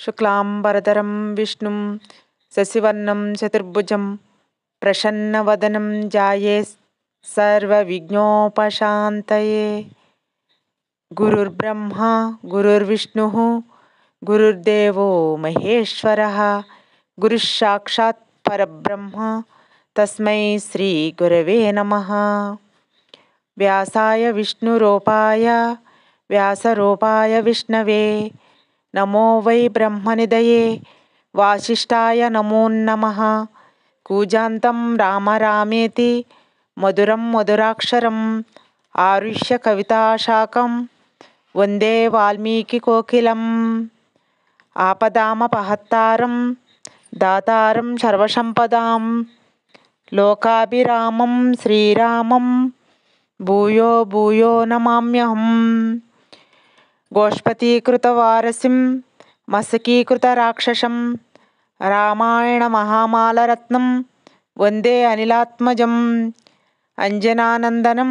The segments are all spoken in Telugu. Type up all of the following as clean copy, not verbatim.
శుక్లాంబరధరం విష్ణుం శశివర్ణం చతుర్భుజం ప్రసన్నవదనం ధ్యాయేత్ సర్వవిఘ్నోపశాంతయే. గురుర్బ్రహ్మా గురుర్విష్ణుః గురుర్దేవో మహేశ్వరః గురుస్సాక్షాత్ పరబ్రహ్మ తస్మై శ్రీ గురవే నమః. వ్యాసాయ విష్ణురూపాయ వ్యాసరూపాయ విష్ణవే నమో వై బ్రహ్మనిధయే వాసిష్ఠాయ నమో నమః. కూజాంతం రామ రామేతి మధురం మధురాక్షరం ఆరుష్య కవితాశాకం వందే వాల్మీకి కోకిలం. ఆపదామపహత్తారం దాతారం సర్వసంపదాం లోకాభిరామం శ్రీరామం భూయో భూయో నమామ్యహం. గోష్పతీకృతవారసిం మసకీకృతరాక్షసం రామాయణ మహామాలరత్నం వందే అనిలాత్మజం. అంజనానందనం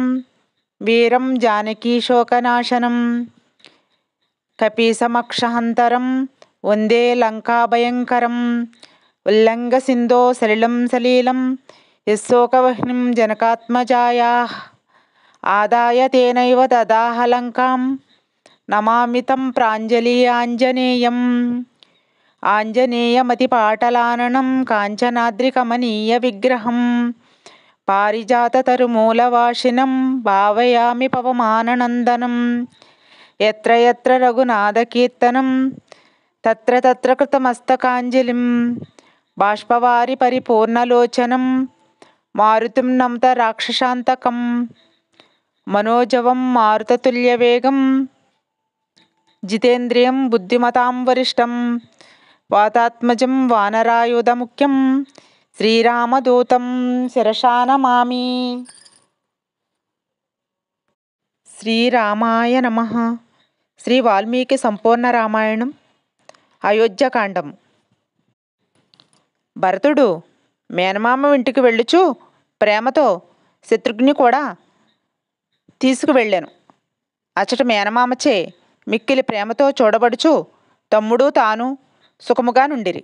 వీరం జానకీశోకనాశనం కపీసమక్షహంతరం వందే లంకాభయంకరం. ఉల్లంఘ సింధో సలిలం సలీలం యశోకవహ్నిం జనకాత్మజాయాః ఆదాయ తేనైవ దదాహ లంకాం నమామి తం ప్రాంజలి ఆంజనేయం. ఆంజనేయమతిపాటలాననం కాంచనాద్రికమనీయ విగ్రహం పారిజాతతరుమూలవాసినం భావయామి పవమాననందనం. ఎత్ర ఎత్ర రఘునాథకీర్తనం తత్ర తత్ర కృతమస్తకాంజలిం బాష్పవారి పరిపూర్ణలోచనం మారుతిం నమత రాక్షసాంతకం. మనోజవం మారుతతుల్యవేగం జితేంద్రియం బుద్ధిమతాం వరిష్టం వాతాత్మజం వానరాయుధముఖ్యం శ్రీరామదూతం శిరసా నమామి. శ్రీరామాయ నమః. శ్రీ వాల్మీకి సంపూర్ణ రామాయణం అయోధ్యకాండం. భరతుడు మేనమామ ఇంటికి వెళ్ళుచు ప్రేమతో శత్రుఘ్ని కూడా తీసుకువెళ్ళాను. అచట మేనమామచే మిక్కిలి ప్రేమతో చూడబడుచు తమ్ముడు తాను సుఖముగా నుండిరి.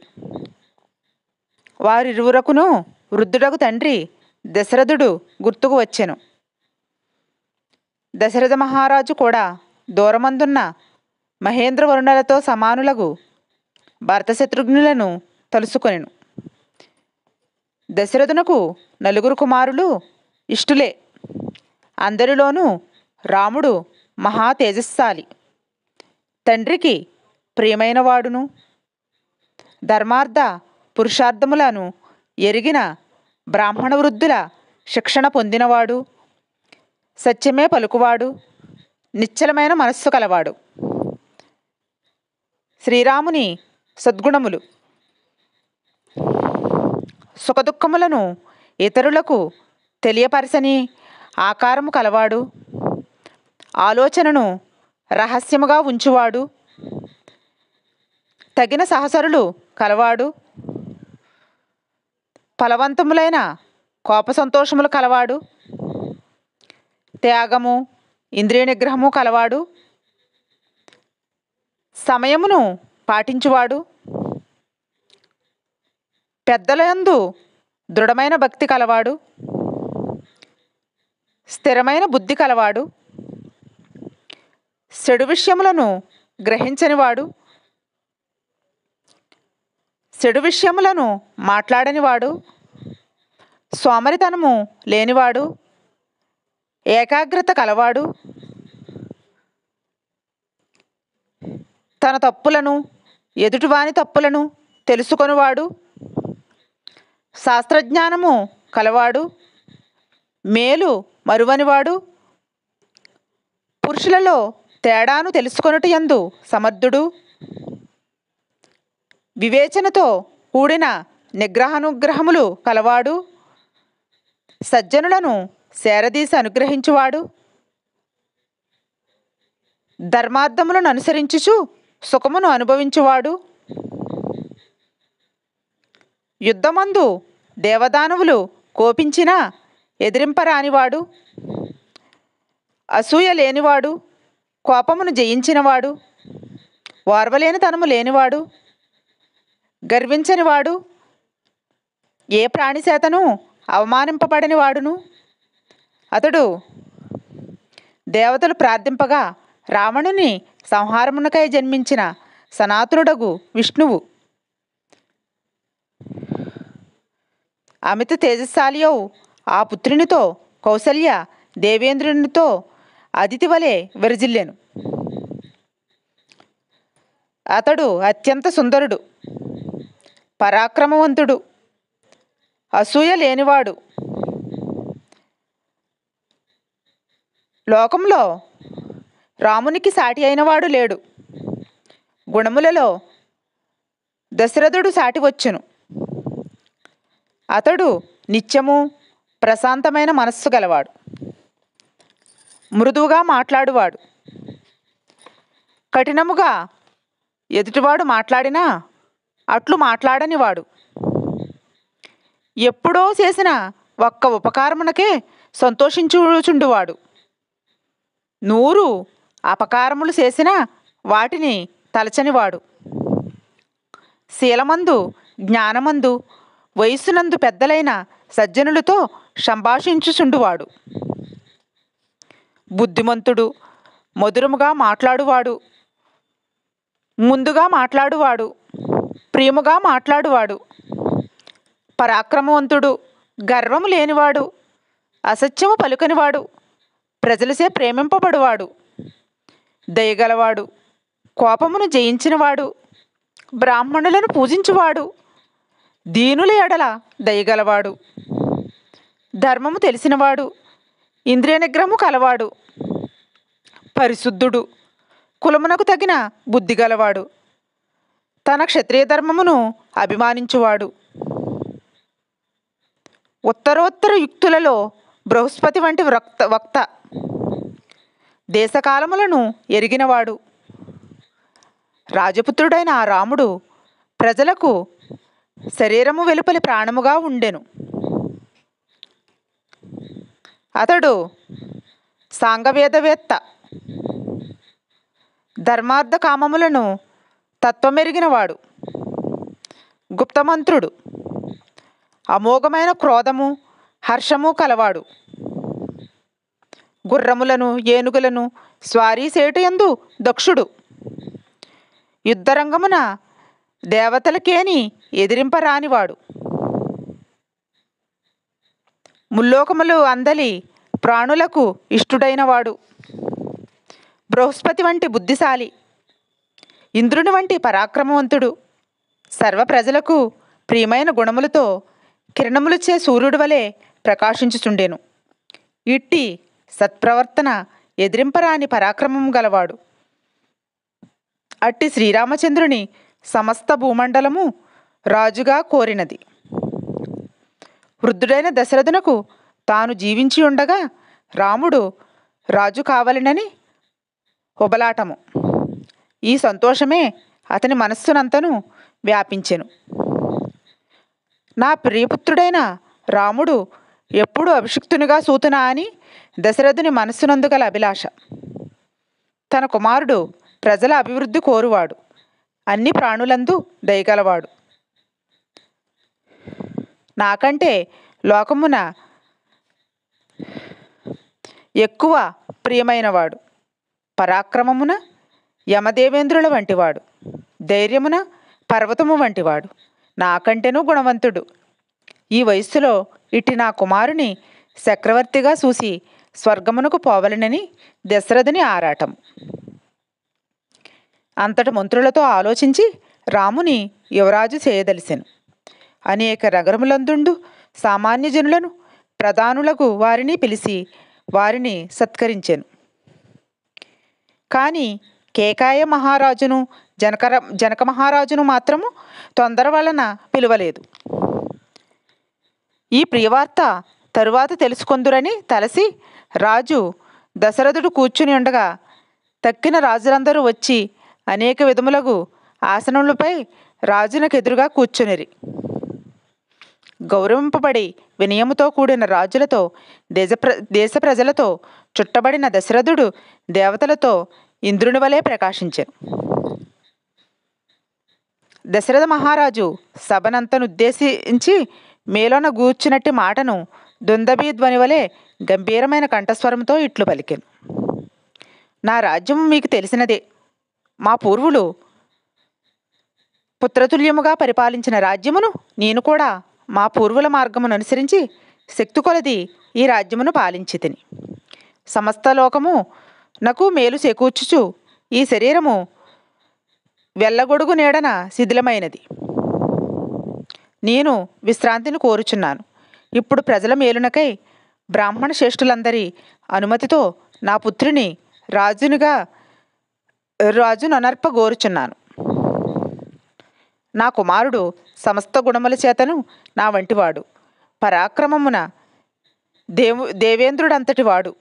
వారిరువురకును వృద్ధుడగు తండ్రి దశరథుడు గుర్తుకు వచ్చెను. దశరథ మహారాజు కూడా దూరమందున్న మహేంద్రవరుణులతో సమానులగు భరతశత్రుఘ్నులను తలుసుకొనెను. దశరథునకు నలుగురు కుమారులు ఇష్టులే. అందరిలోనూ రాముడు మహా తేజస్శాలి, తండ్రికి ప్రియమైనవాడును, ధర్మార్థ పురుషార్థములను ఎరిగిన బ్రాహ్మణ వృద్ధుల శిక్షణ పొందినవాడు, సత్యమే పలుకువాడు, నిశ్చలమైన మనస్సు కలవాడు. శ్రీరాముని సద్గుణములు: సుఖదుఖములను ఇతరులకు తెలియపరచని ఆకారము కలవాడు, ఆలోచనను రహస్యముగా ఉంచువాడు, తగిన సహచరులు కలవాడు, ఫలవంతములైన కోప సంతోషములు కలవాడు, త్యాగము ఇంద్రియ నిగ్రహము కలవాడు, సమయమును పాటించువాడు, పెద్దలయందు దృఢమైన భక్తి కలవాడు, స్థిరమైన బుద్ధి కలవాడు, చెడు విషయములను గ్రహించనివాడు, చెడు విషయములను మాట్లాడనివాడు, సోమరితనము లేనివాడు, ఏకాగ్రత కలవాడు, తన తప్పులను ఎదుటివాని తప్పులను తెలుసుకొనివాడు, శాస్త్రజ్ఞానము కలవాడు, మేలు మరువనివాడు, పురుషులలో తేడాను తెలుసుకొనుట యందు సమర్థుడు, వివేచనతో కూడిన నిగ్రహానుగ్రహములు కలవాడు, సజ్జనులను సేరదీసి అనుగ్రహించువాడు, ధర్మార్థములను అనుసరించుచు సుఖమును అనుభవించువాడు, యుద్ధమందు దేవదానవులు కోపించినా ఎదిరింపరానివాడు, అసూయ లేనివాడు, కోపమును జయించినవాడు, ఓర్వలేనితనము లేనివాడు, గర్వించనివాడు, ఏ ప్రాణి చేతను అవమానింపబడని వాడును. అతడు దేవతలు ప్రార్థింపగా రావణుని సంహారమునకై జన్మించిన సనాతనుడగు విష్ణువు. అమిత తేజస్శాలియౌ ఆ పుత్రునితో కౌసల్య దేవేంద్రునితో అదితి వలె విరజిల్లెను. అతడు అత్యంత సుందరుడు, పరాక్రమవంతుడు, అసూయ లేనివాడు. లోకంలో రామునికి సాటి అయినవాడు లేడు. గుణములలో దశరథుడు సాటి వచ్చును. అతడు నిత్యము ప్రశాంతమైన మనస్సు గలవాడు, మృదువుగా మాట్లాడువాడు. కఠినముగా ఎదుటివాడు మాట్లాడినా అట్లు మాట్లాడనివాడు. ఎప్పుడో చేసిన ఒక్క ఉపకారమునకే సంతోషించుచుండువాడు. 100 అపకారములు చేసినా వాటిని తలచనివాడు. శీలమందు, జ్ఞానమందు, వయస్సునందు పెద్దలైన సజ్జనులతో సంభాషించుచుండువాడు. బుద్ధిమంతుడు, మధురముగా మాట్లాడువాడు, ముందుగా మాట్లాడువాడు, ప్రియముగా మాట్లాడువాడు. పరాక్రమవంతుడు, గర్వము లేనివాడు, అసత్యము పలుకనివాడు, ప్రజలచే ప్రేమింపబడువాడు. దయగలవాడు, కోపమును జయించినవాడు, బ్రాహ్మణులను పూజించువాడు, దీనుల ఎడల దయగలవాడు, ధర్మము తెలిసినవాడు, ఇంద్రియ నిగ్రహము కలవాడు, పరిశుద్ధుడు, కులమునకు తగిన బుద్ధి గలవాడు, తన క్షత్రియ ధర్మమును అభిమానించువాడు. ఉత్తరోత్తర యుక్తులలో బృహస్పతి వంటి వక్త, దేశకాలములను ఎరిగినవాడు. రాజపుత్రుడైన ఆ రాముడు ప్రజలకు శరీరము వెలుపలి ప్రాణముగా ఉండెను. అతడు సాంగవేదవేత్త, ధర్మార్థ కామములను తత్వమెరిగినవాడు, గుప్తమంత్రుడు, అమోఘమైన క్రోధము హర్షము కలవాడు. గుర్రములను ఏనుగులను స్వారీ సేటుయందు దక్షుడు. యుద్ధరంగమున దేవతలకేని ఎదిరింపరానివాడు. ముల్లోకములు అందలి ప్రాణులకు ఇష్టుడైనవాడు. బృహస్పతి వంటి బుద్ధిశాలి, ఇంద్రుని వంటి పరాక్రమవంతుడు, సర్వ ప్రజలకు ప్రియమైన గుణములతో కిరణములుచే సూర్యుడి వలె ప్రకాశించుచుండెను. ఇట్టి సత్ప్రవర్తన ఎదిరింపరాని పరాక్రమం గలవాడు. అట్టి శ్రీరామచంద్రుని సమస్త భూమండలము రాజుగా కోరినది. వృద్ధుడైన దశరథునకు తాను జీవించి ఉండగా రాముడు రాజు కావాలనని ఉబలాటము. ఈ సంతోషమే అతని మనస్సునంతను వ్యాపించెను. నా ప్రియపుత్రుడైన రాముడు ఎప్పుడు అభిషిక్తునిగా సూతునా అని దశరథుని మనస్సునందు గల అభిలాష. తన కుమారుడు ప్రజల అభివృద్ధి కోరువాడు, అన్ని ప్రాణులందు దయగలవాడు. నాకంటే లోకమున ఎక్కువ ప్రియమైనవాడు, పరాక్రమమున యమదేవేంద్రుల వంటివాడు, ధైర్యమున పర్వతము వంటివాడు, నాకంటేనూ గుణవంతుడు. ఈ వయస్సులో ఇట్టి నా కుమారుని చక్రవర్తిగా చూసి స్వర్గమునకు పోవలనని దశరథుని ఆరాటం. అంతటి మంత్రులతో ఆలోచించి రాముని యువరాజు చేయదలిసెను. అనేక నగరములందుండు సామాన్య జనులను ప్రధానులకు వారిని పిలిచి వారిని సత్కరించెను. కానీ కేకాయ మహారాజును జనక మహారాజును మాత్రము తొందర వలన పిలువలేదు. ఈ ప్రియవార్త తరువాత తెలుసుకొందురని తలసి రాజు దశరథుడు కూర్చుని ఉండగా తక్కిన రాజులందరూ వచ్చి అనేక విధములగు ఆసనములపై రాజునకెదురుగా కూర్చునిరి. గౌరవింపబడి వినయముతో కూడిన రాజులతో దేశ ప్రజలతో చుట్టబడిన దశరథుడు దేవతలతో ఇంద్రుని వలె ప్రకాశించెను. దశరథ మహారాజు సభనంతనుద్దేశించి మేలోన గూర్చునట్టి మాటను దుందబీ ధ్వని వలె గంభీరమైన కంఠస్వరంతో ఇట్లు పలికెను. నా రాజ్యము మీకు తెలిసినదే. మా పూర్వులు పుత్రతుల్యముగా పరిపాలించిన రాజ్యమును నేను కూడా మా పూర్వుల మార్గమును అనుసరించి శక్తి కొలది ఈ రాజ్యమును పాలించి తిని. సమస్త లోకము నాకు మేలు చేకూర్చుచు ఈ శరీరము వెళ్ళగొడుగు నీడన శిథిలమైనది. నేను విశ్రాంతిని కోరుచున్నాను. ఇప్పుడు ప్రజల మేలునకై బ్రాహ్మణ శ్రేష్ఠులందరి అనుమతితో నా పుత్రుని రాజుననర్పగోరుచున్నాను. నా కుమారుడు సమస్త గుణముల చేతను నా వంటివాడు. పరాక్రమమున దేవేంద్రుడంతటి వాడు.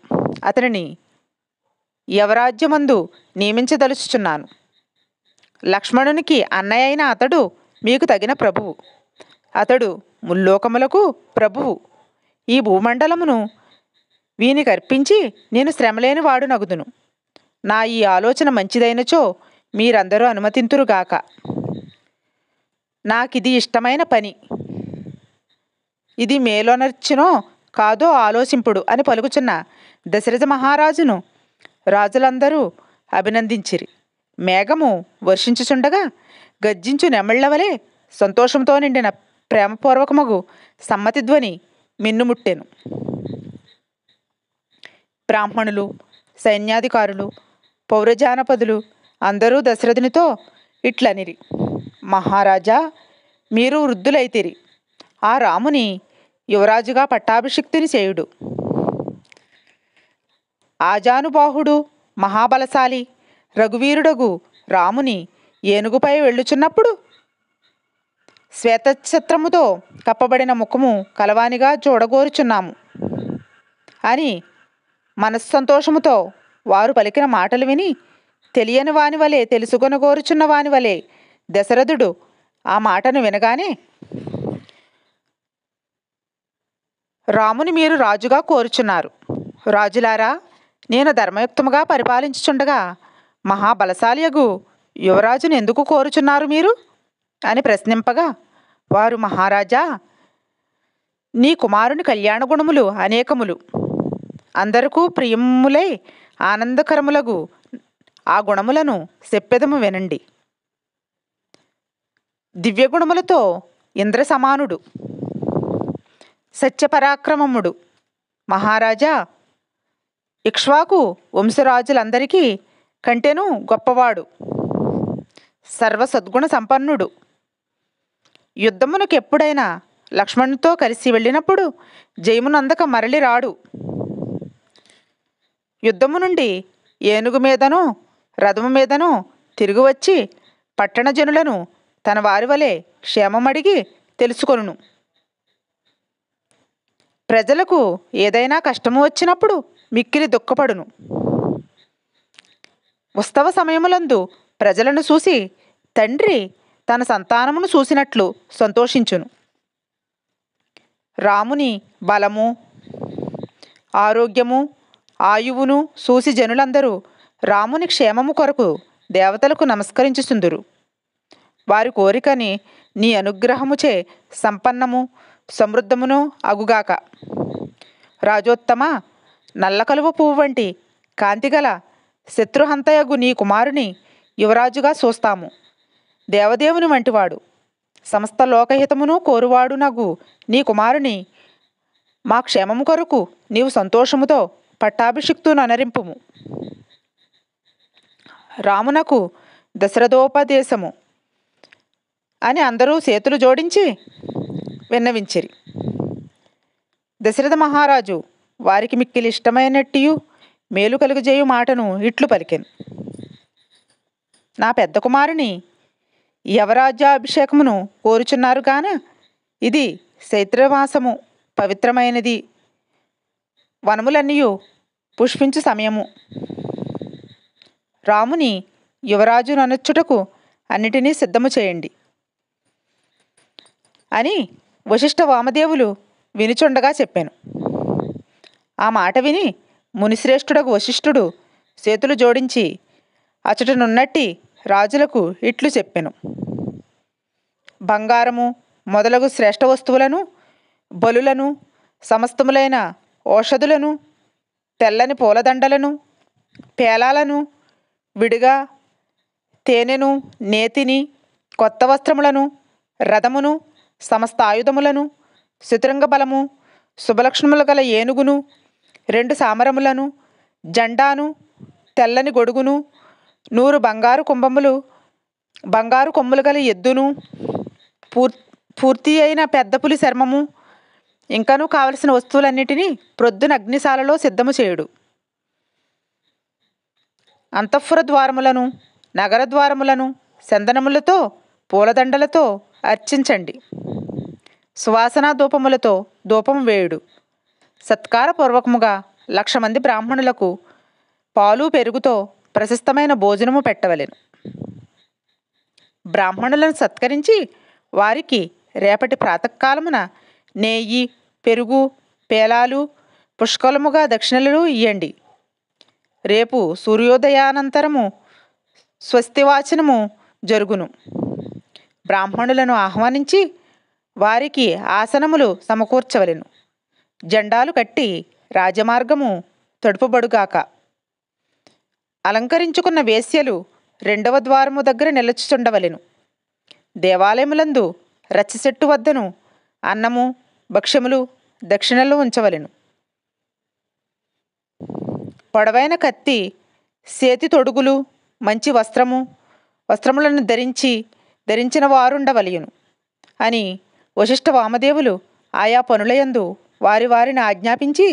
అతనిని యవరాజ్యమందు నియమించదలుచుచున్నాను. లక్ష్మణునికి అన్నయ్య అయిన అతడు మీకు తగిన ప్రభువు. అతడు ముల్లోకములకు ప్రభువు. ఈ భూమండలమును వీనికి అర్పించి నేను శ్రమలేని వాడు నగుదును. నా ఈ ఆలోచన మంచిదైనచో మీరందరూ అనుమతింతురుగాక. నాకిది ఇష్టమైన పని. ఇది మేలోనర్చునో కాదో ఆలోచింపుడు అని పలుకుచున్న దశరథ మహారాజును రాజులందరూ అభినందించిరి. మేఘము వర్షించుచుండగా గర్జించు నెమళ్లవలే సంతోషంతో నిండిన ప్రేమపూర్వకమగు సమ్మతి ధ్వని మిన్నుముట్టెను. బ్రాహ్మణులు, సైన్యాధికారులు, పౌరజానపదులు అందరూ దశరథునితో ఇట్లనిరి. మహారాజా, మీరు వృద్ధులైతిరి. ఆ రాముని యువరాజుగా పట్టాభిషిక్తుని చేయుడు. ఆజానుబాహుడు, మహాబలశాలి, రఘువీరుడగు రాముని ఏనుగుపై వెళ్ళుచున్నప్పుడు శ్వేతఛత్రముతో కప్పబడిన ముఖము కలవానిగా చూడగోరుచున్నాము అని మనస్సంతోషముతో వారు పలికిన మాటలు విని తెలియని వాని వలె తెలుసుకొనగోరుచున్న వాని వలె దశరథుడు ఆ మాటను వినగానే, రాముని మీరు రాజుగా కోరుచున్నారు. రాజులారా, నేను ధర్మయుక్తముగా పరిపాలించుచుండగా మహాబలశాలియగు యువరాజును ఎందుకు కోరుచున్నారు మీరు అని ప్రశ్నింపగా వారు, మహారాజా, నీ కుమారుని కళ్యాణ గుణములు అనేకములు. అందరకు ప్రియములై ఆనందకరములగు ఆ గుణములను చెప్పెదము వినండి. దివ్యగుణములతో ఇంద్ర సమానుడు, సత్యపరాక్రమముడు. మహారాజా, ఇక్ష్వాకు వంశరాజులందరికీ కంటెను గొప్పవాడు. సర్వసద్గుణ సంపన్నుడు. యుద్ధమునకు ఎప్పుడైనా లక్ష్మణునితో కలిసి వెళ్ళినప్పుడు జయమునందక మరలి రాడు. యుద్ధము నుండి ఏనుగు మీదనో రథము మీదనో తిరిగి వచ్చి పట్టణ జనులను తన వారి వలె క్షేమమడిగి తెలుసుకొనును. ప్రజలకు ఏదైనా కష్టము వచ్చినప్పుడు మిక్కిలి దుఃఖపడును. ఉత్సవ సమయములందు ప్రజలను చూసి తండ్రి తన సంతానమును చూసినట్లు సంతోషించును. రాముని బలము, ఆరోగ్యము, ఆయువును చూసి జనులందరూ రాముని క్షేమము కొరకు దేవతలకు నమస్కరించుచుందురు. వారి కోరికని నీ అనుగ్రహముచే సంపన్నము సమృద్ధమును అగుగాక. రాజోత్తమ, నల్లకలువ పువ్వు వంటి కాంతిగల శత్రుహంతయగు నీ కుమారుని యువరాజుగా చూస్తాము. దేవదేవుని వంటివాడు, సమస్త లోకహితమును కోరువాడు నగు నీ కుమారుని మా క్షేమము కొరకు నీవు సంతోషముతో పట్టాభిషిక్తును అనరింపుము. రామునకు దశరథోపదేశము అని అందరూ చేతులు జోడించి విన్నవించిరి. దశరథ మహారాజు వారికి మిక్కిలి ఇష్టమైనట్టియు మేలు కలుగజేయు మాటను ఇట్లు పలికెను. నా పెద్ద కుమారుని యవరాజ్యాభిషేకమును కోరుచున్నారు గాన ఇది చైత్రమాసము, పవిత్రమైనది, వనములన్నీయు పుష్పించు సమయము. రాముని యువరాజుననొచ్చుటకు అన్నిటినీ సిద్ధము చేయండి అని వశిష్ఠ వామదేవులు వినుచుండగా చెప్పాను. ఆ మాట విని మునిశ్రేష్ఠుడకు వశిష్ఠుడు చేతులు జోడించి అచటనున్నట్టి రాజులకు ఇట్లు చెప్పెను. బంగారము మొదలగు శ్రేష్ఠ వస్తువులను, బలులను, సమస్తములైన ఔషధులను, తెల్లని పూలదండలను, పేలాలను, విడిగా తేనెను, నేతిని, కొత్త వస్త్రములను, రథమును, సమస్త ఆయుధములను, శతురంగ బలము, శుభలక్షణములు గల ఏనుగును, 2 సామరములను, జెండాను, తెల్లని గొడుగును, 100 బంగారు కొమ్ములు గల ఎద్దును, పూర్తి అయిన పెద్ద పులి చర్మము, ఇంకనూ కావలసిన వస్తువులన్నిటినీ ప్రొద్దున అగ్నిశాలలో సిద్ధము చేయుడు. అంతఃపుర ద్వారములను, నగర ద్వారములను చందనములతో, పూలదండలతో అర్చించండి. సువాసనా ధూపములతో ధూపము వేయుడు. సత్కారపూర్వకముగా 1,00,000 మంది బ్రాహ్మణులకు పాలు పెరుగుతో ప్రశస్తమైన భోజనము పెట్టవలెను. బ్రాహ్మణులను సత్కరించి వారికి రేపటి ప్రాతకాలమున నెయ్యి, పెరుగు, పేలాలు పుష్కలముగా దక్షిణలు ఇయ్యండి. రేపు సూర్యోదయానంతరము స్వస్తివాచనము జరుగును. బ్రాహ్మణులను ఆహ్వానించి వారికి ఆసనములు సమకూర్చవలెను. జెండాలు కట్టి రాజమార్గము తడుపుబడుగాక. అలంకరించుకున్న వేశ్యలు 2వ ద్వారము దగ్గర నిలుచుచుండవలెను. దేవాలయములందు రచ్చచెట్టు వద్దను అన్నము, భక్ష్యములు, దక్షిణలు ఉంచవలెను. పొడవైన కత్తి, చేతి తొడుగులు, మంచి వస్త్రములను ధరించిన వారుండవలెను అని వశిష్ఠ వామదేవులు ఆయా పనులయందు వారిని ఆజ్ఞాపించి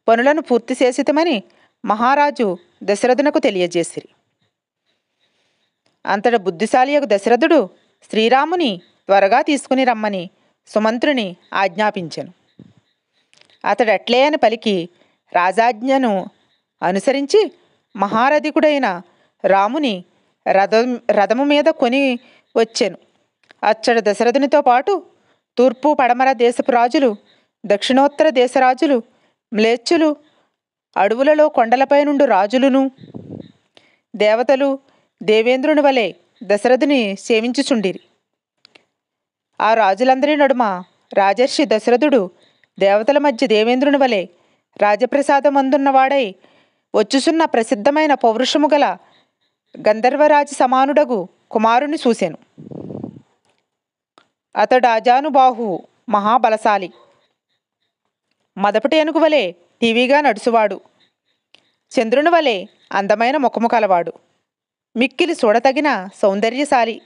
పనులను పూర్తి చేసితమని మహారాజు దశరథునకు తెలియజేసిరి. అంతట బుద్ధిశాలియగు దశరథుడు శ్రీరాముని త్వరగా తీసుకుని రమ్మని సుమంత్రుని ఆజ్ఞాపించెను. అతడు అట్లే అని పలికి రాజాజ్ఞను అనుసరించి మహారథికుడైన రాముని రథము మీద కొని వచ్చెను. అచ్చడు దశరథునితో పాటు తూర్పు పడమర దేశపు రాజులు, దక్షిణోత్తర దేశరాజులు, మ్లేచ్చులు, అడవులలో కొండలపై నుండి రాజులును, దేవతలు దేవేంద్రుని వలె దశరథుని సేవించుచుండిరి. ఆ రాజులందరి నడుమ రాజర్షి దశరథుడు దేవతల మధ్య దేవేంద్రుని వలె రాజప్రసాదమందున్నవాడై వచ్చుచున్న ప్రసిద్ధమైన పౌరుషము గల గంధర్వరాజు సమానుడగు కుమారుని చూసెను. అతడు ఆజానుబాహువు, మహాబలశాలి, మదపటి ఏనుగు వలె టీవీగా నడుచువాడు, చంద్రుని వలె అందమైన ముఖము కలవాడు, మిక్కిలి చూడతగిన సౌందర్యశాలి,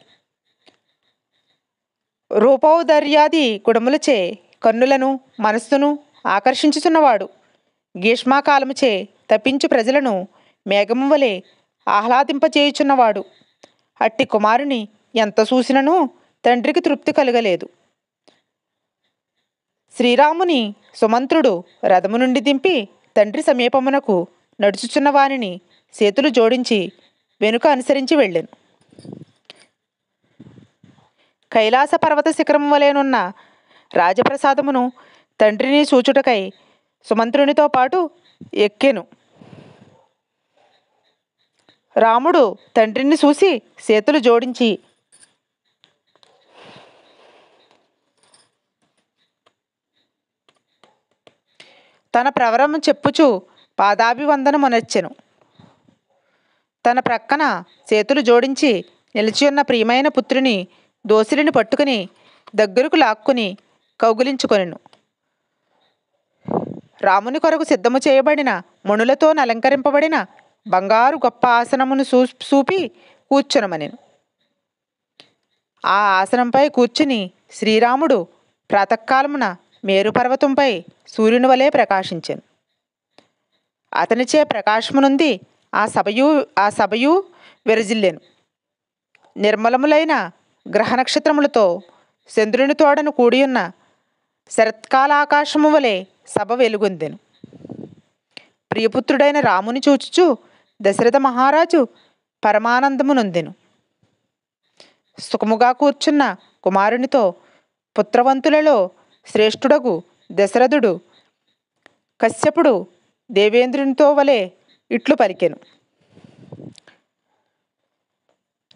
రూపౌదర్యాది గుణములచే కన్నులను మనస్సును ఆకర్షించుచున్నవాడు, గ్రీష్మాకాలముచే తప్పించు ప్రజలను మేఘము వలె ఆహ్లాదింపచేయుచున్నవాడు. అట్టి కుమారుని ఎంత చూసినను తండ్రికి తృప్తి కలగలేదు. శ్రీరాముని సుమంత్రుడు రథము నుండి దింపి తండ్రి సమీపమునకు నడుచుచున్న వానిని చేతులు జోడించి వెనుక అనుసరించి వెళ్ళెను. కైలాస పర్వత శిఖరము వలెనున్న రాజప్రసాదమును తండ్రిని చూచుటకై సుమంత్రునితో పాటు ఎక్కెను. రాముడు తండ్రిని చూసి చేతులు జోడించి తన ప్రవరము చెప్పుచు పాదాభివందనమునర్చెను. తన ప్రక్కన చేతులు జోడించి నిలిచియున్న ప్రియమైన పుత్రుని దోసిలిని పట్టుకుని దగ్గరకు లాక్కుని కౌగిలించుకొనెను. రాముని కొరకు సిద్ధము చేయబడిన మణులతో అలంకరింపబడిన బంగారు గొప్ప ఆసనమును చూపి కూర్చొనమనెను. ఆ ఆసనంపై కూర్చుని శ్రీరాముడు ప్రాతకాలమున మేరుపర్వతంపై సూర్యుని వలె ప్రకాశించెను. అతనిచే ప్రకాశమునుంది ఆ సభయు విరజిల్లెను. నిర్మలములైన గ్రహ నక్షత్రములతో చంద్రుని తోడను కూడియున్న శరత్కాలాకాశము వలె సభ వెలుగొందెను. ప్రియపుత్రుడైన రాముని చూచుచు దశరథ మహారాజు పరమానందమునొందెను. సుఖముగా కూర్చున్న కుమారునితో పుత్రవంతులలో శ్రేష్ఠుడగు దశరథుడు కశ్యపుడు దేవేంద్రునితో వలె ఇట్లు పలికెను.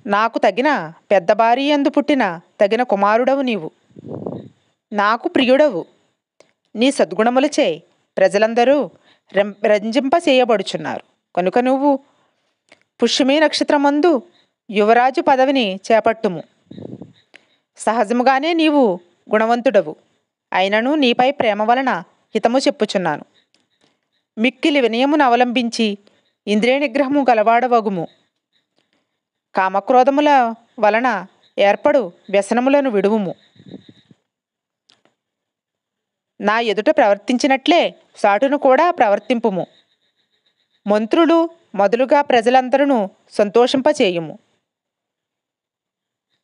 నాకు తగిన పెద్ద భార్యందు పుట్టిన తగిన కుమారుడవు నీవు. నాకు ప్రియుడవు. నీ సద్గుణములచే ప్రజలందరూ రంజింపచేయబడుచున్నారు. కనుక నువ్వు పుష్యమీ నక్షత్రమందు యువరాజు పదవిని చేపట్టుము. సహజముగానే నీవు గుణవంతుడవు. అయినను నీపై ప్రేమ వలన హితము చెప్పుచున్నాను. మిక్కిలి వినయమును అవలంబించి ఇంద్రియ నిగ్రహము గలవాడవగుము. కామక్రోధముల వలన ఏర్పడు వ్యసనములను విడువుము. నా ఎదుట ప్రవర్తించినట్లే సాటును కూడా ప్రవర్తింపుము. మంత్రులు మొదలుగా ప్రజలందరూ సంతోషింపచేయుము.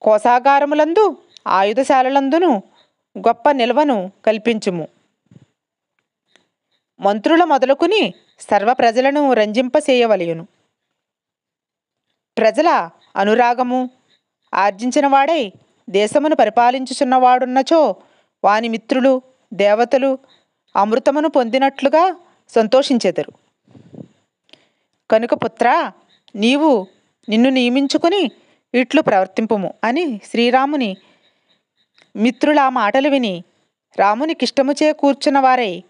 కోశాగారములందు ఆయుధశాలలందును గొప్ప నిల్వను కల్పించుము. మంత్రుల మొదలుకుని సర్వ ప్రజలను రంజింపచేయవలయును. ప్రజల అనురాగము ఆర్జించిన వాడై దేశమును పరిపాలించుచున్నవాడున్నచో వాని మిత్రులు దేవతలు అమృతమును పొందినట్లుగా సంతోషించెదరు. కనుక పుత్రా, నీవు నిన్ను నియమించుకుని ఇట్లు ప్రవర్తింపుము అని శ్రీరాముని మిత్రుల మాటలు విని రామునికిష్టముచే కూర్చున్న వారై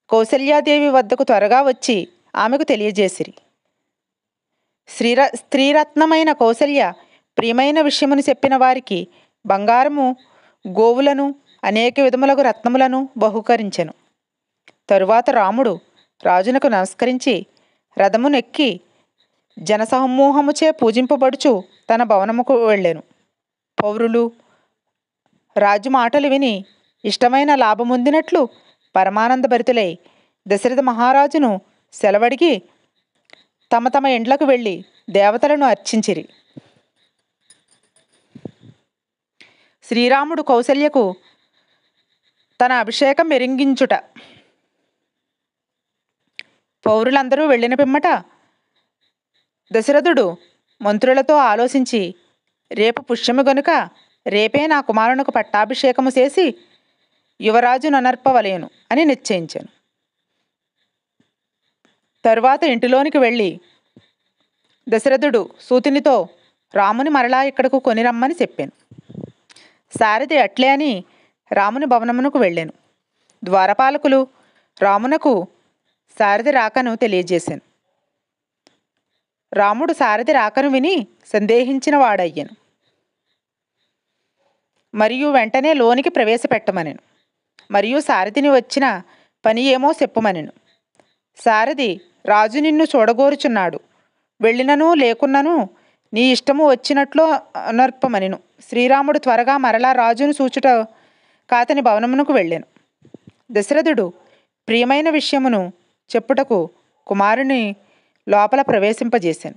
కౌసల్యాదేవి వద్దకు త్వరగా వచ్చి ఆమెకు తెలియజేసిరి. స్త్రీరత్నమైన కౌసల్య ప్రియమైన విషయమును చెప్పిన వారికి బంగారము, గోవులను, అనేక విధములకు రత్నములను బహుకరించెను. తరువాత రాముడు రాజునకు నమస్కరించి రథమునెక్కి జనసమూహముచే పూజింపబడుచు తన భవనముకు వెళ్ళెను. పౌరులు రాజు మాటలు విని ఇష్టమైన లాభమొందినట్లు పరమానందభరితులై దశరథ మహారాజును సెలవడిగి తమ తమ ఇండ్లకు వెళ్ళి దేవతలను అర్చించిరి. శ్రీరాముడు కౌసల్యకు తన అభిషేకం మెరింగించుట. పౌరులందరూ వెళ్ళిన పిమ్మట దశరథుడు మంత్రులతో ఆలోచించి, రేపు పుష్యము గనుక రేపే నా కుమారునికి పట్టాభిషేకము చేసి యువరాజును అనర్పవలయను అని నిశ్చయించాను. తరువాత ఇంటిలోనికి వెళ్ళి దశరథుడు సూతునితో రాముని మరలా ఇక్కడకు కొనిరమ్మని చెప్పాను. సారథి అట్లే అని రాముని భవనమునకు వెళ్ళాను. ద్వారపాలకులు రామునకు సారథి రాకను తెలియజేశాను. రాముడు సారథి రాకను విని సందేహించిన వాడయ్యను. మరియు వెంటనే లోనికి ప్రవేశపెట్టమనెను. మరియు సారథిని వచ్చిన పని ఏమో చెప్పమనెను. సారథి, రాజు నిన్ను చూడగోరుచున్నాడు. వెళ్ళినను లేకున్నను నీ ఇష్టము వచ్చినట్లు అనర్పమనెను. శ్రీరాముడు త్వరగా మరలా రాజును చూచుట కాతని భవనమునకు వెళ్ళాను. దశరథుడు ప్రియమైన విషయమును చెప్పుటకు కుమారుని లోపల ప్రవేశింపజేశాను.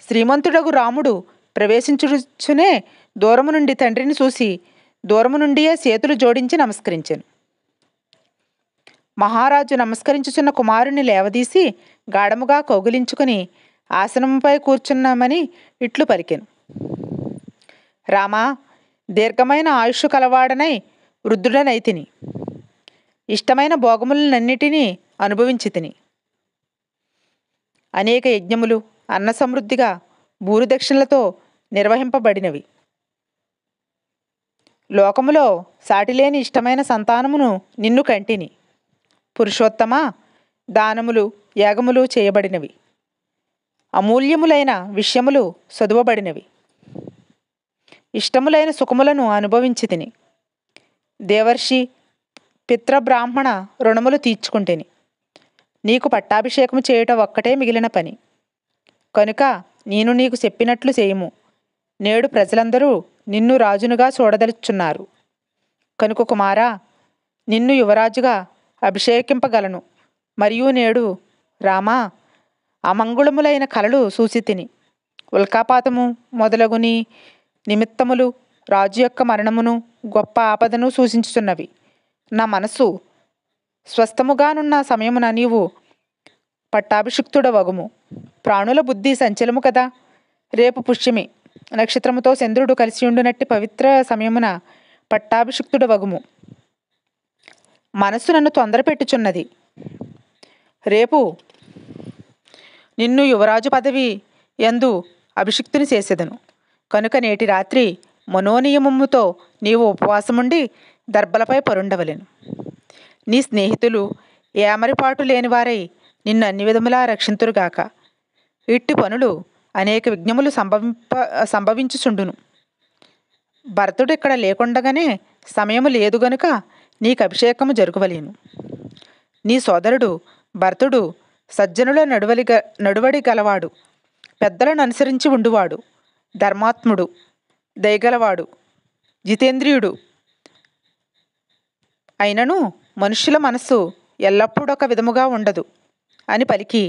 శ్రీమంతుడగు రాముడు ప్రవేశించుచునే దూరము నుండి తండ్రిని చూసి దూరము నుండియే చేతులు జోడించి నమస్కరించాను. మహారాజు నమస్కరించుచున్న కుమారుని లేవదీసి గాఢముగా కౌగిలించుకుని ఆసనముపై కూర్చున్నామని ఇట్లు పలికెను. రామా, దీర్ఘమైన ఆయుష్ కలవాడనై వృద్ధుడనైతిని. ఇష్టమైన భోగములనన్నిటినీ అనుభవించి తిని. అనేక యజ్ఞములు అన్న సమృద్ధిగా భూరిదక్షిణలతో నిర్వహింపబడినవి. లోకములో సాటిలేని ఇష్టమైన సంతానమును నిన్ను కంటిని. పురుషోత్తమ, దానములు యాగములు చేయబడినవి. అమూల్యములైన విషయములు చదువబడినవి. ఇష్టములైన సుఖములను అనుభవించి తిని. దేవర్షి పిత్రబ్రాహ్మణ రుణములు తీర్చుకుంటేని. నీకు పట్టాభిషేకము చేయటం ఒక్కటే మిగిలిన పని. కనుక నేను నీకు చెప్పినట్లు చేయుము. నేడు ప్రజలందరూ నిన్ను రాజునుగా చూడదలుచున్నారు. కనుక కుమారా, నిన్ను యువరాజుగా అభిషేకింపగలను. మరియు నేడు రామా, అమంగుళములైన కలలు చూసి తిని. ఉల్కాపాతము మొదలగుని నిమిత్తములు రాజు యొక్క మరణమును గొప్ప ఆపదను సూచించుచున్నవి. నా మనస్సు స్వస్థముగానున్న సమయమున నీవు పట్టాభిషిక్తుడవగుము. ప్రాణుల బుద్ధి సంచలము కదా. రేపు పుష్యమి నక్షత్రముతో చంద్రుడు కలిసి ఉండునట్టి పవిత్ర సమయమున పట్టాభిషిక్తుడవగుము. మనస్సు నన్ను తొందర పెట్టుచున్నది. రేపు నిన్ను యువరాజు పదవి యందు అభిషిక్తుని చేసేదను. కనుక నేటి రాత్రి మనోనియమముతో నీవు ఉపవాసముండి దర్భలపై పరుండవలెను. నీ స్నేహితులు ఏమరిపాటు లేనివారై నిన్ను అన్ని విధములా రక్షింతురుగాక. ఇట్టి పనులు అనేక విఘ్నములు సంభవించుచుండును. భరతుడు ఇక్కడ లేకుండగానే సమయము లేదు గనుక నీకు అభిషేకము జరుగువలేను. నీ సోదరుడు భరతుడు సజ్జనుల నడువడి గలవాడు, పెద్దలను అనుసరించి ఉండువాడు, ధర్మాత్ముడు, దయగలవాడు, జితేంద్రియుడు అయినను మనుష్యుల మనస్సు ఎల్లప్పుడూ ఒక విధముగా ఉండదు అని పలికి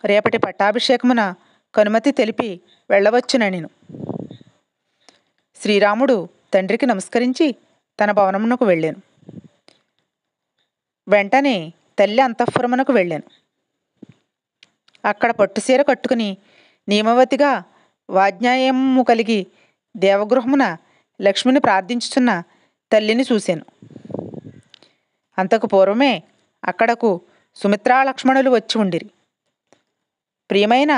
రేపటి పట్టాభిషేకమున కనుమతి తెలిపి వెళ్ళవచ్చునెను. శ్రీరాముడు తండ్రికి నమస్కరించి తన భవనమునకు వెళ్ళాను. వెంటనే తల్లి అంతఃపురమునకు వెళ్ళాను. అక్కడ పట్టుసీర కట్టుకుని నియమవతిగా వాజ్ఞాయము కలిగి దేవగృహమున లక్ష్మిని ప్రార్థించుచున్న తల్లిని చూశాను. అంతకు పూర్వమే అక్కడకు సుమిత్రా లక్ష్మణులు వచ్చి ఉండిరి. ప్రియమైన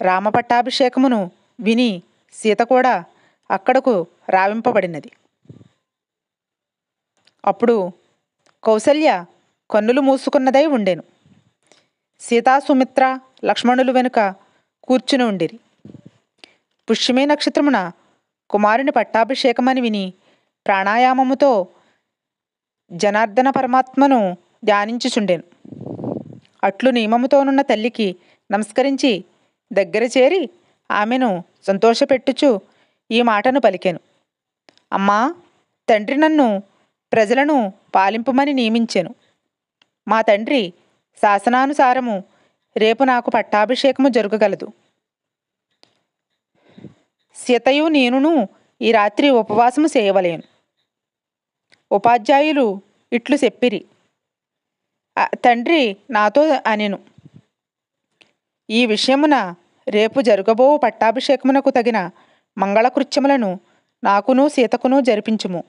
రామపట్టాభిషేకమును విని సీత కూడా అక్కడకు రావింపబడినది. అప్పుడు కౌసల్య కన్నులు మూసుకున్నదై ఉండెను. సీతాసుమిత్ర లక్ష్మణులు వెనుక కూర్చుని ఉండిరి. పుష్యమి నక్షత్రమున కుమారుని పట్టాభిషేకమని విని ప్రాణాయామముతో జనార్దన పరమాత్మను ధ్యానించుచుండెను. అట్లు నియమముతోనున్న తల్లికి నమస్కరించి దగ్గర చేరి ఆమెను సంతోషపెట్టుచు ఈ మాటను పలికెను. అమ్మా, తండ్రి నన్ను ప్రజలను పాలింపుమని నియమించెను. మా తండ్రి శాసనానుసారము రేపు నాకు పట్టాభిషేకము జరగగలదు. సీతయు నేనును ఈ రాత్రి ఉపవాసము చేయవలేను. ఉపాధ్యాయులు ఇట్లు చెప్పిరి. తండ్రి నాతో అనెను, ఈ విషయమున రేపు జరగబో పట్టాభిషేకమునకు తగిన మంగళకృత్యములను నాకును సీతకును జరిపించుము.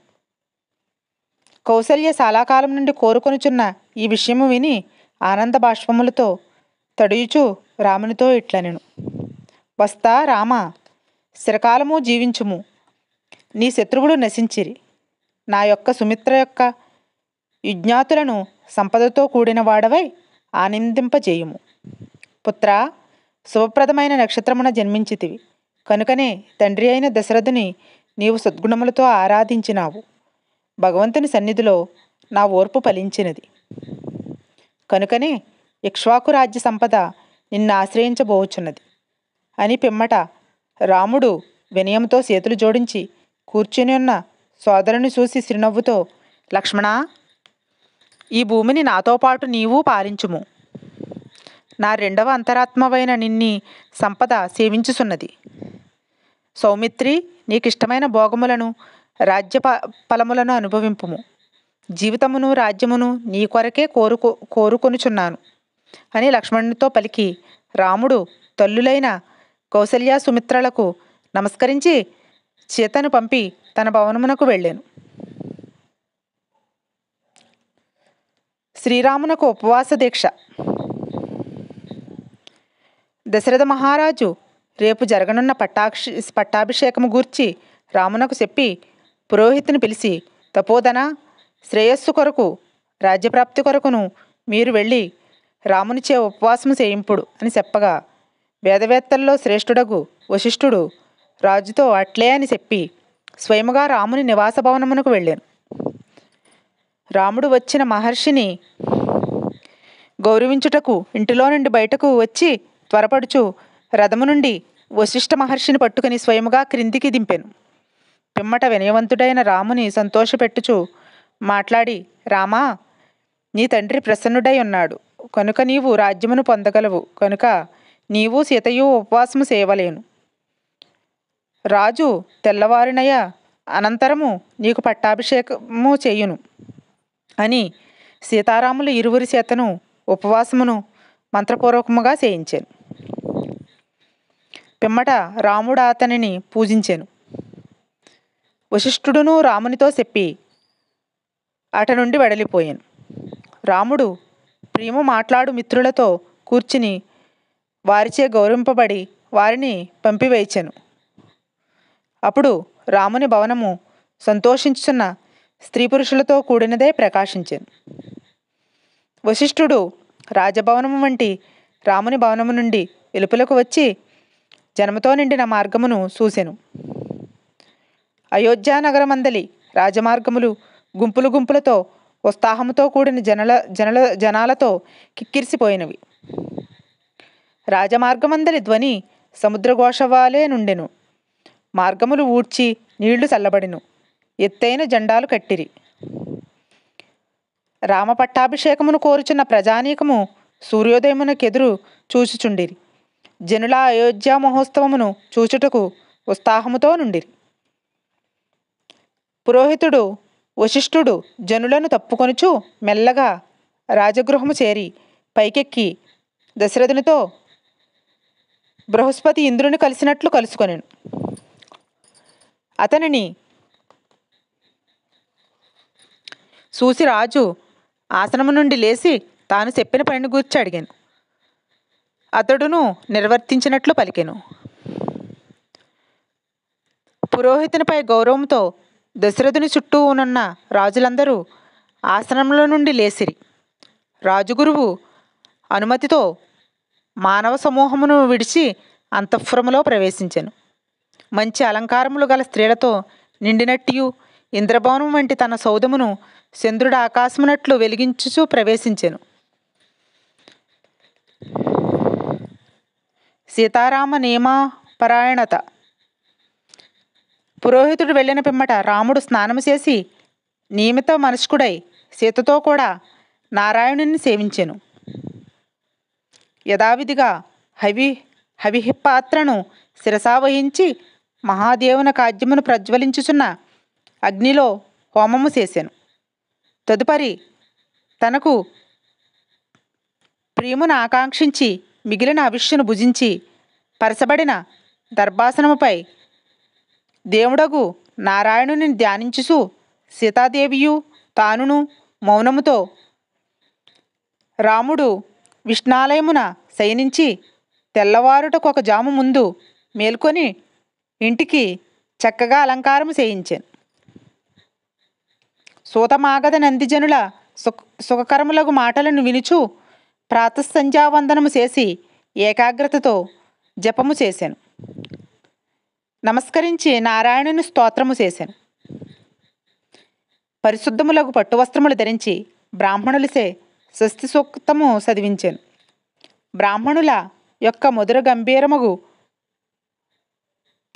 కౌసల్య చాలాకాలం నుండి కోరుకొనుచున్న ఈ విషయము విని ఆనంద బాష్పములతో తడియుచు రామునితో ఇట్లనెను. వస్తా రామ, చిరకాలము జీవించుము. నీ శత్రువులు నశించిరి. నా యొక్క సుమిత్ర యొక్క యుజ్ఞాతులను సంపదతో కూడిన వాడవై ఆనందింపజేయుము. పుత్రా, శుభప్రదమైన నక్షత్రమున జన్మించితివి కనుకనే తండ్రి అయిన దశరథుని నీవు సద్గుణములతో ఆరాధించినావు. భగవంతుని సన్నిధిలో నా ఓర్పు ఫలించినది కనుకనే ఇక్ష్వాకు రాజ్య సంపద నిన్ను ఆశ్రయించబోచున్నది అని పిమ్మట రాముడు వినయంతో చేతులు జోడించి కూర్చుని ఉన్న సోదరుని చూసి చిరునవ్వుతో, లక్ష్మణ, ఈ భూమిని నాతో పాటు నీవు పాలించుము. నా రెండవ అంతరాత్మవైన నిన్ని సంపద సేవించుచున్నది. సౌమిత్రి, నీకిష్టమైన భోగములను రాజ్య ఫలములను అనుభవింపుము. జీవితమును రాజ్యమును నీ కొరకే కోరుకొనుచున్నాను అని లక్ష్మణునితో పలికి రాముడు తల్లులైన కౌసల్య సుమిత్రలకు నమస్కరించి సీతను పంపి తన భవనమునకు వెళ్ళాను. శ్రీరామునకు ఉపవాస దీక్ష. దశరథ మహారాజు రేపు జరగనున్న పట్టాభిషేకము గూర్చి రామునకు చెప్పి పురోహితుని పిలిచి, తపోధన, శ్రేయస్సు కొరకు రాజ్యప్రాప్తి కొరకును మీరు వెళ్ళి రామునిచే ఉపవాసము చేయింపుడు అని చెప్పగా వేదవేత్తల్లో శ్రేష్ఠుడగు వశిష్ఠుడు రాజుతో అట్లే అని చెప్పి స్వయముగా రాముని నివాస భవనమునకు వెళ్ళాను. రాముడు వచ్చిన మహర్షిని గౌరవించుటకు ఇంటిలో నుండి బయటకు వచ్చి త్వరపడుచు రథము నుండి వశిష్ఠ మహర్షిని పట్టుకుని స్వయముగా క్రిందికి దింపాను. పిమ్మట వినయవంతుడైన రాముని సంతోషపెట్టుచు మాట్లాడి, రామా, నీ తండ్రి ప్రసన్నుడై ఉన్నాడు కనుక నీవు రాజ్యమును పొందగలవు కనుక నీవు సీతయు ఉపవాసము చేయవలేను. రాజు తెల్లవారినయ అనంతరము నీకు పట్టాభిషేకము చేయును అని సీతారాములు ఇరువురి చేతను ఉపవాసమును మంత్రపూర్వకముగా చేయించాను. పిమ్మట రాముడు అతనిని పూజించాను. వశిష్ఠుడును రామునితో చెప్పి అట నుండి వెడలిపోయాను. రాముడు ప్రియము మాట్లాడు మిత్రులతో కూర్చుని వారిచే గౌరవింపబడి వారిని పంపివేచెను. అప్పుడు రాముని భవనము సంతోషించుచున్న స్త్రీ పురుషులతో కూడినదే ప్రకాశించెను. వశిష్ఠుడు రాజభవనము వంటి రాముని భవనము నుండి వెలుపలకు వచ్చి జనముతో నిండిన మార్గమును చూసెను. అయోధ్యానగరమందలి రాజమార్గములు గుంపులు గుంపులతో ఉత్సాహముతో కూడిన జనాలతో కిక్కిరిసిపోయినవి. రాజమార్గమందలి ధ్వని సముద్రఘోషవాలే నుండెను. మార్గములు ఊడ్చి నీళ్లు చల్లబడిను. ఎత్తైన జెండాలు కట్టిరి. రామపట్టాభిషేకమును కోరుచున్న ప్రజానీకము సూర్యోదయమునకెదురు చూచుచుండిరి. జనుల అయోధ్య మహోత్సవమును చూచుటకు ఉత్సాహముతో నుండిరి. పురోహితుడు వశిష్ఠుడు జనులను తప్పుకొనుచు మెల్లగా రాజగృహము చేరి పైకెక్కి దశరథునితో బృహస్పతి ఇంద్రుని కలిసినట్లు కలుసుకొనెను. అతనిని చూసి రాజు ఆసనము నుండి లేచి తాను చెప్పిన పనిని గూర్చి అడిగాను. అతడును నిర్వర్తించినట్లు పలికెను. పురోహితునిపై గౌరవంతో దశరథుని చుట్టూ ఉన్న రాజులందరూ ఆసనంలో నుండి లేసిరి. రాజుగురువు అనుమతితో మానవ సమూహమును విడిచి అంతఃపురములో ప్రవేశించెను. మంచి అలంకారములు గల స్త్రీలతో నిండినట్టియు ఇంద్రభవనం వంటి తన సౌధమును చంద్రుడు ఆకాశమునట్లు వెలిగించుచూ ప్రవేశించెను. సీతారామ నియమపరాయణత. పురోహితుడు వెళ్ళిన పిమ్మట రాముడు స్నానము చేసి నియమిత మనస్కుడై సీతతో కూడా నారాయణుని సేవించెను. యథావిధిగా హవిపాత్రను శిరసావహించి మహాదేవుని కాద్యమును ప్రజ్వలించుచున్న అగ్నిలో హోమము చేసెను. తదుపరి తనకు ప్రియమును ఆకాంక్షించి మిగిలిన అవిష్యును భుజించి పరసబడిన దర్భాసనముపై దేవుడగు నారాయణుని ధ్యానించుచు సీతాదేవియు తానును మౌనముతో రాముడు విష్ణాలయమున శయనించి తెల్లవారుటకు ఒక జాము ముందు మేల్కొని ఇంటికి చక్కగా అలంకారము చేయించాను. సూతమాగధ నందిజనుల సుఖకరములగు మాటలను వినుచు ప్రాతఃసంధ్యావందనము చేసి ఏకాగ్రతతో జపము చేశాను. నమస్కరించి నారాయణుని స్తోత్రము చేశాను. పరిశుద్ధములగు పట్టు వస్త్రములు ధరించి బ్రాహ్మణులసే స్వస్తి సూక్తము చదివించాను. బ్రాహ్మణుల యొక్క మధుర గంభీరమగు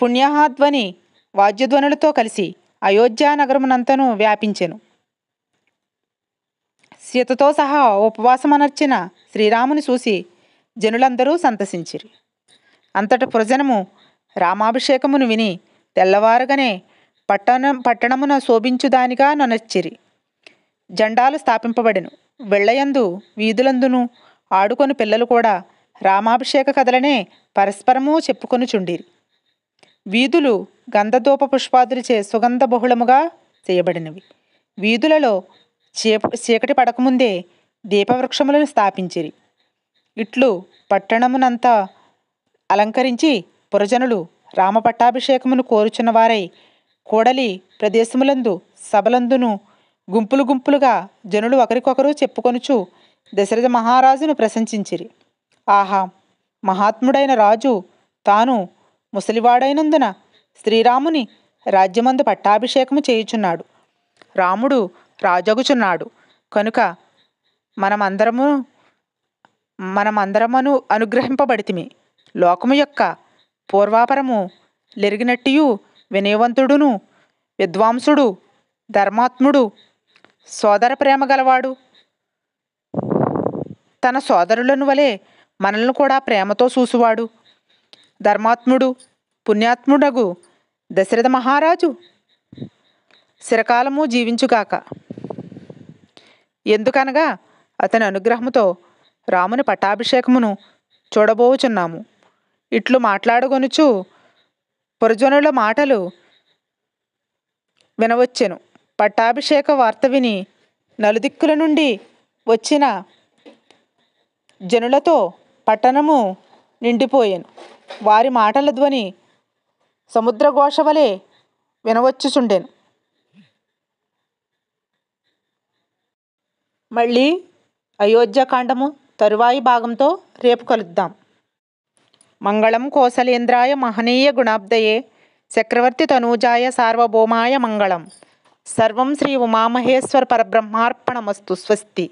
పుణ్యహాధ్వని వాద్యధ్వనులతో కలిసి అయోధ్య నగరమునంతను వ్యాపించెను. సీతతో సహా ఉపవాసమనర్చిన శ్రీరాముని చూసి జనులందరూ సంతసించిరి. అంతట పురజనము రామాభిషేకమును విని తెల్లవారుగానే పట్టణమున శోభించుదానిగా నొనర్చిరి. జెండాలు స్థాపింపబడెను. వెళ్ళయందు వీధులందును ఆడుకొని పిల్లలు కూడా రామాభిషేక కథలనే పరస్పరము చెప్పుకొనుచుండిరి. వీధులు గంధధూప పుష్పాదులచే సుగంధ బహుళముగా చేయబడినవి. వీధులలో చీకటి పడకముందే దీపవృక్షములను స్థాపించిరి. ఇట్లు పట్టణమునంతా అలంకరించి పురజనులు రామపట్టాభిషేకమును కోరుచున్న వారై కూడలి ప్రదేశములందు సభలందును గుంపులు గుంపులుగా జనులు ఒకరికొకరు చెప్పుకొనుచు దశరథ మహారాజును ప్రశంసించిరి. ఆహా, మహాత్ముడైన రాజు తాను ముసలివాడైనందున శ్రీరాముని రాజ్యమందు పట్టాభిషేకము చేయుచున్నాడు. రాముడు రాజగుచున్నాడు కనుక మనమందరమును అనుగ్రహింపబడితిమి. లోకము యొక్క పూర్వాపరము లెరిగినట్టియు వినయవంతుడును విద్వాంసుడు ధర్మాత్ముడు సోదర ప్రేమ గలవాడు తన సోదరులను వలె మనల్ని కూడా ప్రేమతో చూసువాడు ధర్మాత్ముడు పుణ్యాత్ముడగు దశరథ మహారాజు చిరకాలము జీవించుగాక. ఎందుకనగా అతని అనుగ్రహముతో రాముని పట్టాభిషేకమును చూడబోచున్నాము. ఇట్లు మాట్లాడుకొనుచు పురజనుల మాటలు వినవచ్చెను. పట్టాభిషేక వార్త విని నలుదిక్కుల నుండి వచ్చిన జనులతో పట్టణము నిండిపోయెను. వారి మాటల ధ్వని సముద్రఘోష వలె వినవచ్చుచుండెను. మళ్ళీ అయోధ్యకాండము తరువాయి భాగంతో రేపు కలుద్దాం. మంగళం కోసలేంద్రాయ మహనీయ గుణాబ్దయే చక్రవర్తి తనూజాయ సార్వభౌమాయ మంగళం. సర్వం శ్రీ ఉమామహేశ్వర పరబ్రహ్మార్పణమస్తు. స్వస్తి.